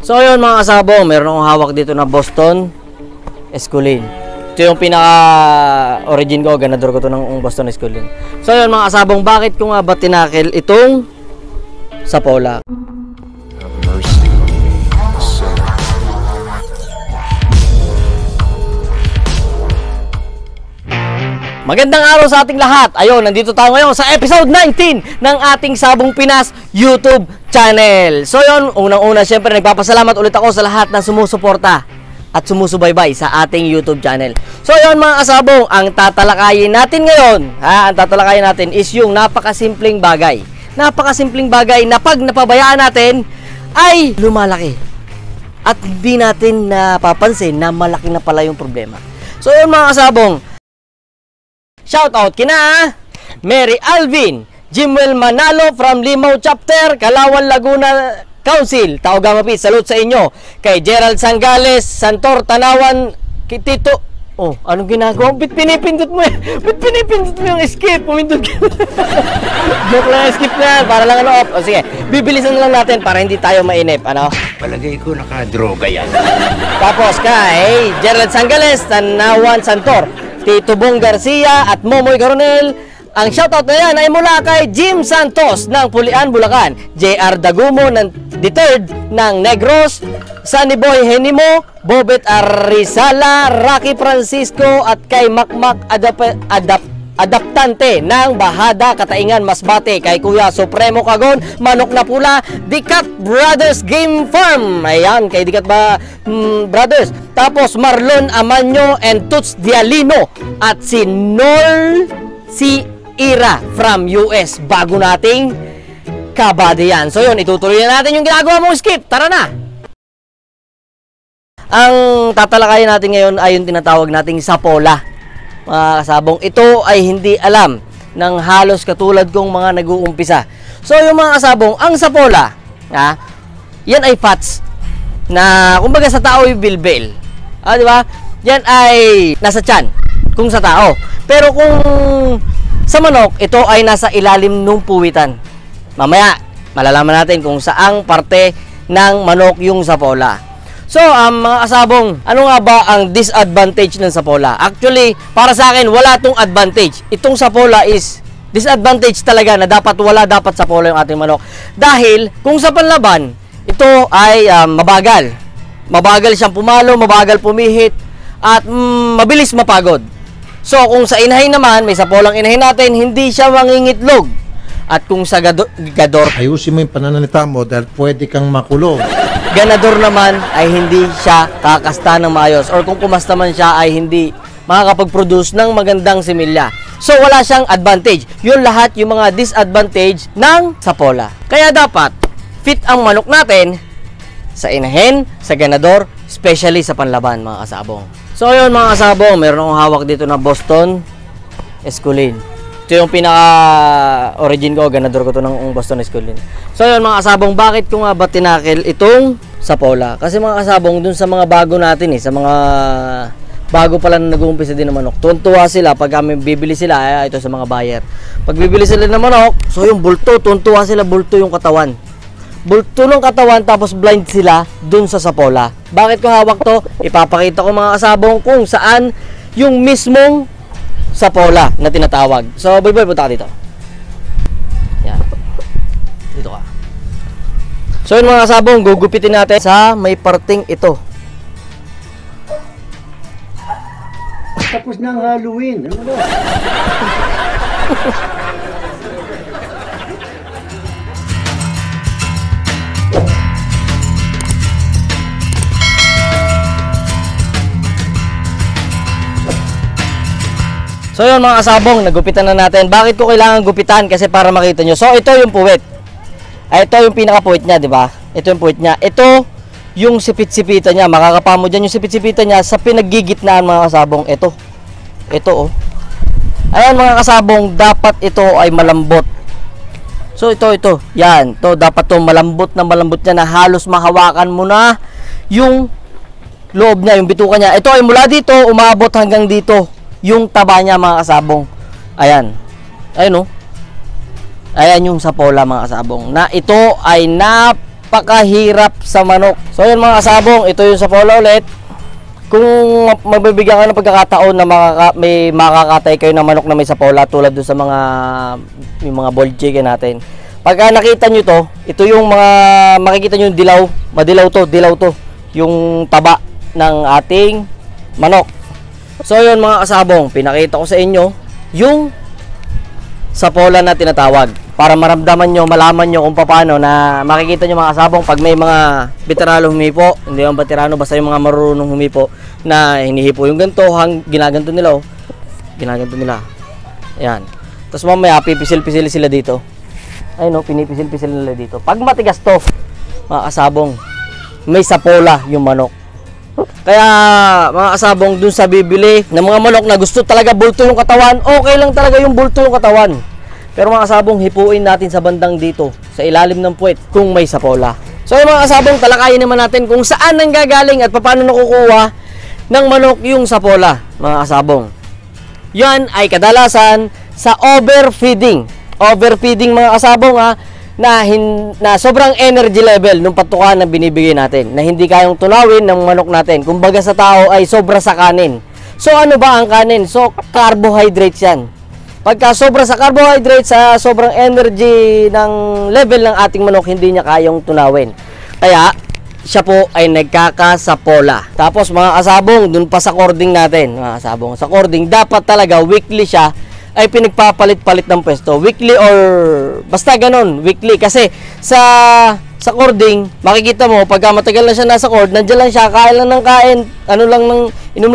So yun mga kasabong, meron akong hawak dito na Boston Esculin. Ito yung pinaka-origin ko, ganador ko to ng Boston Esculin. So yun mga kasabong, bakit ko nga ba tinakil itong Sapola? Magandang araw sa ating lahat. Ayun, nandito tayo ngayon sa episode 19 ng ating Sabong Pinas YouTube channel. So yun, unang-una syempre nagpapasalamat ulit ako sa lahat na sumusuporta at sumusubaybay sa ating YouTube channel. So yun mga kasabong, ang tatalakayin natin ngayon, ang tatalakayin natin is yung napakasimpleng bagay. Napakasimpleng bagay na pag napabayaan natin ay lumalaki. At hindi natin napapansin na malaki na pala yung problema. So yun mga kasabong, shoutout kina Mary Alvin, Jimwell Manalo from Limao Chapter, Calauan, Laguna Council, Taoga Mapit, salute sa inyo. Kay Gerald Sangales, Santor, Tanawan, Tito. Oh, anong ginagawa? Bit pinipindot mo eh. Bit pinipindot mo yung escape. Pumindot ka. Joke lang, skip na yan. Para lang ano off. O sige, bibilisan lang natin para hindi tayo mainip. Ano? Palagay ko nakadroga yan. Tapos kay Gerald Sangales, Tanawan, Santor, Tito Bong Garcia at Momoy Coronel. Ang shoutout na yan ay mula kay Jim Santos ng Pulian, Bulacan, JR Dagumo ng D3 ng Negros, Sunny Boy Henimo, Bobet Arizala, Rocky Francisco at kay Makmak Adaptante ng Bahada, Kataingan, Masbate, kay Kuya Supremo Kagon, Manok na Pula, Dikat Brothers Game Farm. Ayan, kay Dikat Brothers. Tapos Marlon Amanyo and Toots Dialino at si Nol si Ira from US. Bago nating kabady yan. So yun, itutuloy na natin yung ginagawa mong skip. Tara na! Ang tatalakayin natin ngayon ay yung tinatawag nating Sapola. Mga kasabong, ito ay hindi alam ng halos katulad kong mga nag-uumpisa. So yung mga kasabong, ang Sapola, yan ay fats na kumbaga sa tao yung bilbil. Di ba? Yan ay nasa tiyan kung sa tao. Pero kung sa manok, ito ay nasa ilalim ng puwitan. Mamaya, malalaman natin kung saang parte ng manok yung Sapola. So, mga kasabong, ano nga ba ang disadvantage ng Sapola? Actually, para sa akin, wala tong advantage. Itong Sapola is disadvantage talaga na dapat Sapola yung ating manok. Dahil, kung sa panlaban, ito ay mabagal. Mabagal siyang pumalo, mabagal pumihit, at mabilis mapagod. So, kung sa inahin naman, may Sapolang inahin natin, hindi siya mangingitlog. At kung sa gador, ayusin mo yung pananalita mo dahil pwede kang makulong. ganador naman ay hindi siya kakasta ng maayos. Or kung kumasta man siya ay hindi makakapag-produce ng magandang similya. So, wala siyang advantage. Yun lahat yung mga disadvantage ng Sapola. Kaya dapat, fit ang manok natin sa inahin, sa ganador, especially sa panlaban, mga kasabong. So yun mga kasabong, meron akong hawak dito na Boston Esculin. Ito yung pinaka-origin ko, ganador ko to ng Boston Esculin. So yun mga kasabong, bakit ko nga ba tinakil itong Sapola? Kasi mga kasabong, dun sa mga bago natin sa mga bago pala na nag-uumpisa din ng manok, tuntua sila pag kami bibili sila, ito sa mga buyer. Pag bibili sila ng manok, so yung bulto, tuntua sila, bulto yung katawan. Bulto ng katawan, tapos blind sila dun sa Sapola. Bakit ko hawak to? Ipapakita ko mga kasabong kung saan yung mismong Sapola na tinatawag. So, boy, punta ka dito. Yan. Dito ka. So, yun mga kasabong, gugupitin natin sa may parting ito. Tapos na ang Halloween. Ano ba? So yun mga kasabong, nagupitan na natin. Bakit ko kailangan gupitan? Kasi para makita nyo. So ito yung puwit. Ito yung pinaka-puwit niya, di ba? Ito yung puwit niya. Ito yung sipit-sipitan niya. Makakapa mo dyan yung sipit-sipitan niya sa pinaggigitnaan mga kasabong. Ito. Ito oh. Ayan mga kasabong, dapat ito ay malambot. So ito. Yan. Ito dapat to malambot niya na halos mahawakan mo na yung loob niya, yung bituka niya. Ito ay mula dito, umabot hanggang dito. Yung taba niya mga kasabong. Ayan. Ayun oh. Ayan yung Sapola mga kasabong. Na ito ay napakahirap sa manok. So yun mga kasabong, ito yung sapola ulit. Kung magbibigyan ka ng pagkakataon na may makakatay kayo ng manok na may sapola tulad doon sa yung mga boiled chicken natin. Pagka nakita nyo to, ito yung mga makikita nyo yung dilaw to, yung taba ng ating manok. So yun mga kasabong, pinakita ko sa inyo yung sapola na tinatawag para maramdaman nyo, malaman nyo kung paano na makikita nyo mga kasabong pag may mga veterano humipo, hindi yung veterano basta yung mga marunong humipo na hinihipo yung ganito, ginaganto nila ginaganto nila, ayan. Tapos mamaya pipisil-pisil sila dito, ayun o, pinipisil-pisil nila dito. Pag matigas to mga kasabong, may sapola yung manok. Kaya mga kasabong, dun sa bibili ng mga manok na gusto talaga bulto yung katawan, okay lang talaga yung bulto yung katawan. Pero mga kasabong, hipuin natin sa bandang dito, sa ilalim ng puwet, kung may sapola. So yung mga kasabong, talakayin naman natin kung saan nanggagaling at paano nakukuha ng manok yung sapola, mga kasabong. Yan ay kadalasan sa overfeeding. Overfeeding mga kasabong na sobrang energy level ng patukan na binibigay natin, na hindi kayang tunawin ng manok natin. Kumbaga sa tao ay sobra sa kanin. So ano ba ang kanin? So carbohydrates yan. Pagka sobra sa carbohydrates, sa sobrang energy ng level ng ating manok, hindi niya kayang tunawin. Kaya siya po ay nagkakasapola. Tapos mga kasabong, dun pa sa cording natin, mga kasabong, sa cording dapat talaga weekly siya ay pinagpapalit-palit ng pwesto. Weekly or basta ganun, weekly. Kasi sa cording, makikita mo, pagka matagal na siya nasa cord, nandiyan lang siya, kain lang ng kain, inom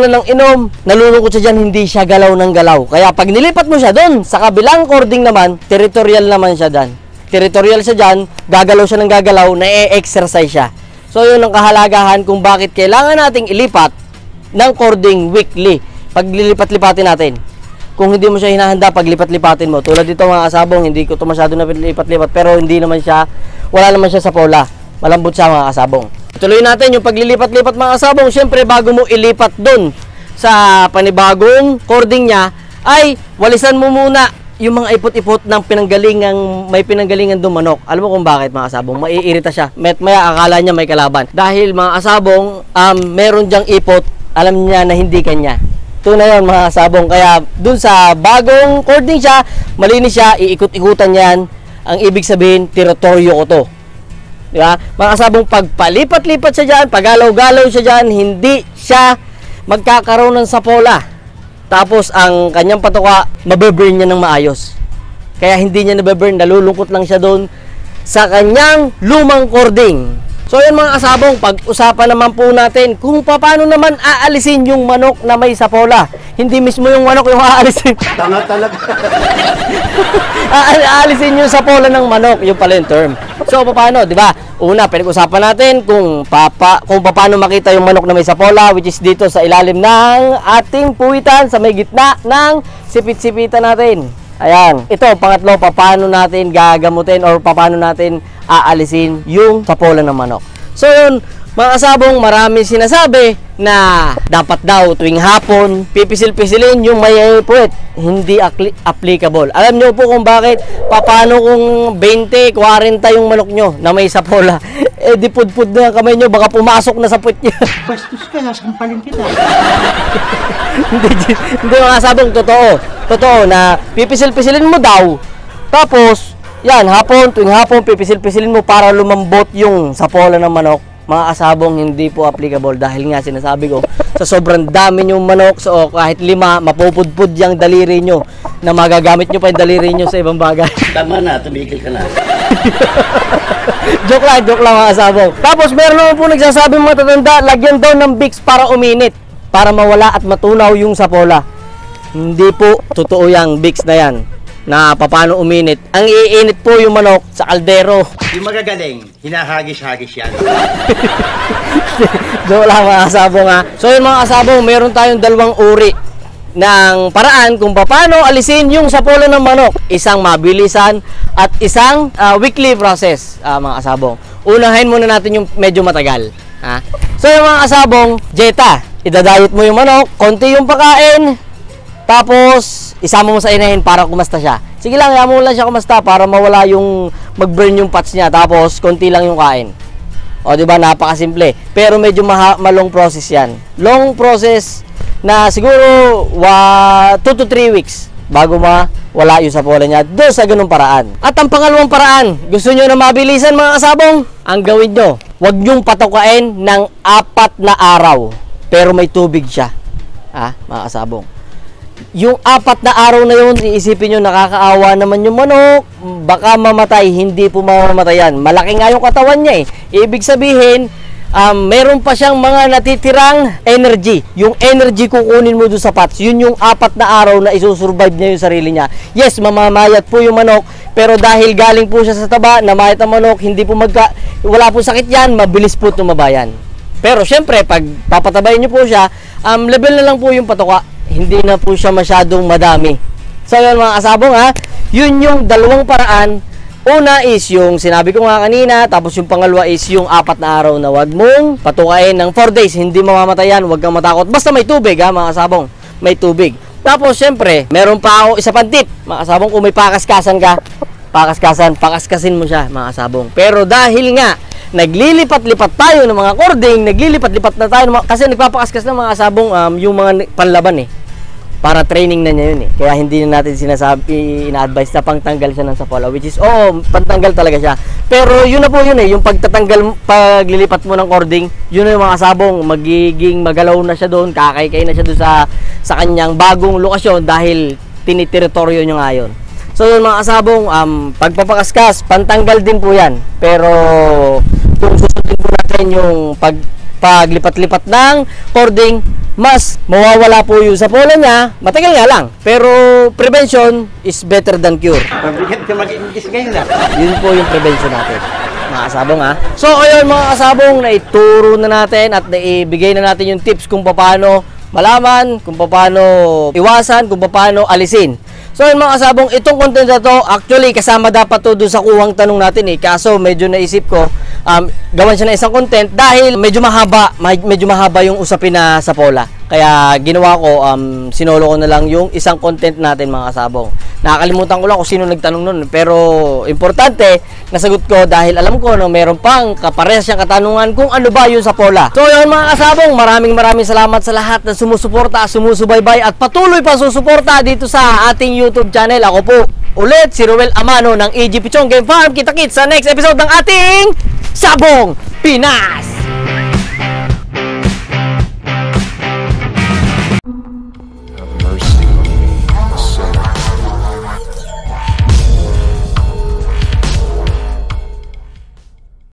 lang ng inom, nalulungkot siya dyan, hindi siya galaw ng galaw. Kaya pag nilipat mo siya doon, sa kabilang cording naman, territorial naman siya dyan. Territorial siya dyan, gagalaw siya ng gagalaw, na-exercise siya. So yun ang kahalagahan kung bakit kailangan nating ilipat ng cording weekly. Pag lilipat-lipatin natin. Kung hindi mo siya hinahanda, pag lipat-lipatin mo. Tulad dito mga kasabong, hindi ko ito masyado na lipat-lipat, pero hindi naman siya, wala naman siya sa pola. Malambot siya mga kasabong. Tuloy natin yung paglilipat-lipat mga kasabong. Siyempre bago mo ilipat dun sa panibagong cording niya, ay walisan mo muna yung mga ipot-ipot ng may pinanggalingan dun manok. Alam mo kung bakit mga kasabong? Maiirita siya. Maya akala niya may kalaban. Dahil mga kasabong, meron diyang ipot, alam niya na hindi kanya. Ito na yun mga kasabong. Kaya dun sa bagong cording siya, malinis siya, iikot-ikutan yan. Ang ibig sabihin, teritoryo ko to. Diba? Mga kasabong, pag palipat-lipat siya dyan, pagalaw-galaw siya dyan, hindi siya magkakaroon ng sapola. Tapos ang kanyang patuka, mabeburn niya ng maayos. Kaya hindi niya nabeburn, nalulungkot lang siya doon sa kanyang lumang cording. So yun mga kasabong, pag-usapan naman po natin kung paano naman aalisin yung manok na may sapola. Hindi mismo yung manok yung aalisin. Tanga talaga. Aalisin yung sapola ng manok, yung pala yung term. So paano, di ba? Una, pinag-usapan natin kung paano makita yung manok na may sapola, which is dito sa ilalim ng ating puwitan, sa may gitna ng sipit-sipitan natin. Ayan. Ito, pangatlo, paano natin gagamutin or paano natin aalisin yung sapola ng manok. So yun, mga kasabong, marami sinasabi na dapat daw tuwing hapon pipisil-pisilin yung may puwet. Hindi applicable. Alam nyo po kung bakit? Paano kung 20, 40 yung manok nyo na may sapola? Eh di pud-pud na kamay nyo, baka pumasok na sa puwet nyo. Bastos ka, sasampalin kita. hindi mga kasabong, totoo na pipisil-pisilin mo daw. Tapos yan, tuwing hapon pipisil-pisilin mo para lumambot yung sapola ng manok. Mga kasabong, hindi po applicable dahil nga sinasabi ko, sa sobrang dami yung manok, so kahit 5, mapupudpud yung daliri nyo na magagamit nyo pa yung daliri nyo sa ibang bagay. Tama na, tumigil ka na. joke lang mga kasabong. Tapos meron naman po nagsasabi mga tatanda, lagyan daw ng Vicks para uminit, para mawala at matunaw yung sapola. Hindi po totoo yung Vicks na yan na paano uminit. Ang iinit po yung manok sa kaldero. Yung magagaling, hinahagis-hagis yan. Joke lang mga kasabong ha. So yun mga kasabong, meron tayong dalawang uri ng paraan kung paano alisin yung sapola ng manok. Isang mabilisan at isang weekly process mga kasabong. Unahin muna natin yung medyo matagal. Ha? So yung mga kasabong, dieta. Idadayot mo yung manok, konti yung pagkain, tapos isama mo sa inahin para kumasta siya. Sige lang, hayaan mo lang siya kumasta para mawala yung mag-burn yung fats niya. Tapos konti lang yung kain. O, di ba? Napakasimple. Pero medyo malong process yan. Long process na siguro 2 to 3 weeks bago wala yung sapola niya doon sa ganung paraan. At ang pangalawang paraan, gusto nyo na mabilisan mga kasabong? Ang gawin nyo, huwag nyong patukain ng 4 na araw. Pero may tubig siya. Mga kasabong. Yung 4 na araw na yun, iisipin nyo, nakakaawa naman yung manok, baka mamatay, hindi po mamamatayan. Malaki nga yung katawan niya Ibig sabihin, meron pa siyang mga natitirang energy. Yung energy kukunin mo doon sa pots, yun yung 4 na araw na isusurvive niya yung sarili niya. Yes, mamamayat po yung manok, pero dahil galing po siya sa taba, namayat ang manok, hindi po wala po sakit yan, mabilis po tumabayan. Pero syempre, pag papatabayin nyo po siya, level na lang po yung patuka. Hindi na po siya masyadong madami. So yun mga kasabong yun yung dalawang paraan. Una is yung sinabi ko nga kanina, tapos yung pangalawa is yung 4 na araw na wag mong patukain ng 4 days. Hindi mamamatayan, wag kang matakot. Basta may tubig mga kasabong, may tubig. Tapos syempre, meron pa ako isa pang tip. Mga kasabong, kung may pakaskasan ka, pakaskasin mo siya mga kasabong. Pero dahil nga naglilipat-lipat tayo ng mga cording, naglilipat-lipat na tayo kasi nagpapakaskas ng mga kasabong yung mga panlaban para training na niya yun Kaya hindi na natin ina-advise na pangtanggal siya ng sapola, which is pantanggal talaga siya. Pero yun na po yun yung paglilipat mo ng cording, yun na yung mga kasabong, magiging magalaw na siya doon, kakaykay na siya doon sa kanyang bagong lokasyon dahil tinitiritoryo niya nga yun. So yun mga kasabong, pagpapakaskas, pantanggal din po yan. Pero kung susundin po natin yung paglipat-lipat ng cording, mas mawawala po yung sapola niya. Matagal nga lang, pero prevention is better than cure. Mabigat ka mag-English ngayon Yun po yung prevention natin, mga kasabong So ayun mga kasabong, naituro na natin at naibigay na natin yung tips kung paano malaman, kung paano iwasan, kung paano alisin. So yun mga kasabong, itong content na to, actually kasama dapat to doon sa kuhang tanong natin kaso medyo naisip ko, gawan siya na isang content dahil medyo mahaba yung usapin na sapola. Kaya ginawa ko, sinolo ko na lang yung isang content natin mga kasabong. Nakakalimutan ko lang kung sino nagtanong nun, pero importante, nasagot ko dahil alam ko na meron pang kaparehas siyang katanungan kung ano ba yung sapola. So yun mga kasabong, maraming salamat sa lahat na sumusuporta, sumusubaybay at patuloy pa susuporta dito sa ating YouTube channel. Ako po ulit si Ruel Amano ng EG Pichong Game Farm. Kita-kits sa next episode ng ating Sabong Pinas!